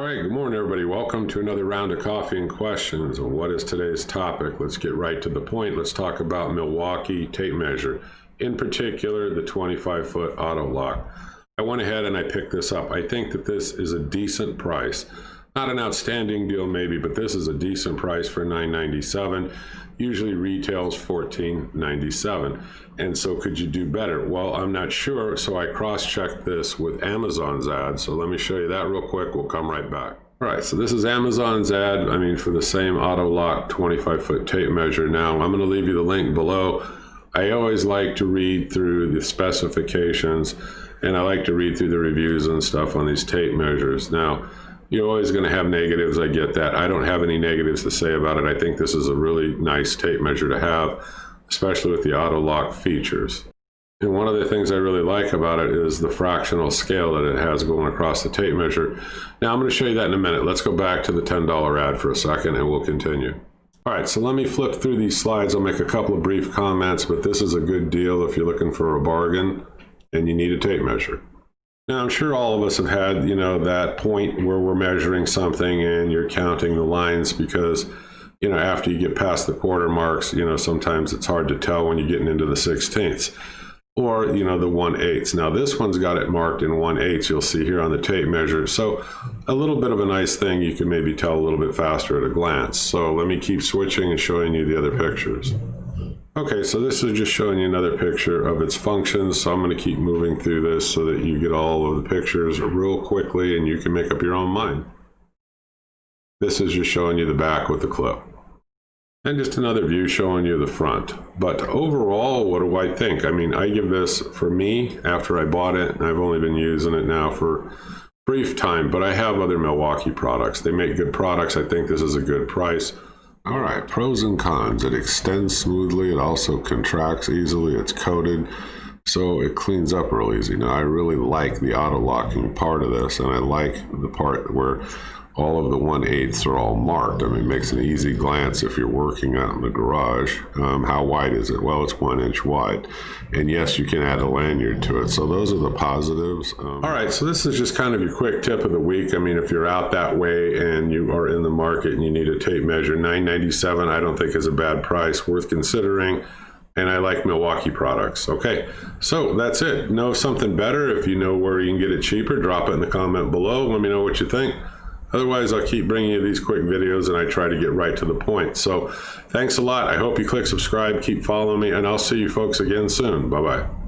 All right, good morning, everybody. Welcome to another round of coffee and questions. What is today's topic? Let's get right to the point. Let's talk about Milwaukee tape measure, in particular, the 25-foot auto lock. I went ahead and I picked this up. I think that this is a decent price. Not an outstanding deal maybe, but this is a decent price for $9.97. Usually retails $14.97. And so could you do better? Well, I'm not sure, so I cross-checked this with Amazon's ad. So let me show you that real quick. We'll come right back. All right, so this is Amazon's ad, for the same auto lock 25-foot tape measure. Now, I'm gonna leave you the link below. I always like to read through the specifications, and I like to read through the reviews and stuff on these tape measures. Now, you're always going to have negatives. I get that. I don't have any negatives to say about it. I think this is a really nice tape measure to have, especially with the auto lock features. And one of the things I really like about it is the fractional scale that it has going across the tape measure. Now I'm going to show you that in a minute. Let's go back to the $10 ad for a second and we'll continue. All right, so let me flip through these slides. I'll make a couple of brief comments, but this is a good deal if you're looking for a bargain and you need a tape measure. Now, I'm sure all of us have had, that point where we're measuring something and you're counting the lines because, after you get past the quarter marks, sometimes it's hard to tell when you're getting into the 16ths or, the 1/8. Now, this one's got it marked in 1/8, you'll see here on the tape measure. So a little bit of a nice thing, you can maybe tell a little bit faster at a glance. So let me keep switching and showing you the other pictures. Okay, so this is just showing you another picture of its functions. So I'm going to keep moving through this so that you get all of the pictures real quickly and you can make up your own mind. This is just showing you the back with the clip. And just another view showing you the front. But overall, what do I think? I give this, for me, after I bought it, and I've only been using it now for a brief time, but I have other Milwaukee products. They make good products. I think this is a good price. All right, pros and cons. It extends smoothly. It also contracts easily. It's coated, so it cleans up real easy. Now, I really like the auto locking part of this, and I like the part where all of the 1/8 are all marked. It makes an easy glance if you're working out in the garage. How wide is it? Well, it's 1 inch wide. And yes, you can add a lanyard to it. So those are the positives. All right, so this is just kind of your quick tip of the week. If you're out that way and you are in the market and you need a tape measure, $9.97 I don't think is a bad price, worth considering. And I like Milwaukee products. Okay, so that's it. Know something better. If you know where you can get it cheaper, drop it in the comment below. Let me know what you think. Otherwise, I'll keep bringing you these quick videos and I try to get right to the point. So thanks a lot. I hope you click subscribe, keep following me, and I'll see you folks again soon. Bye-bye.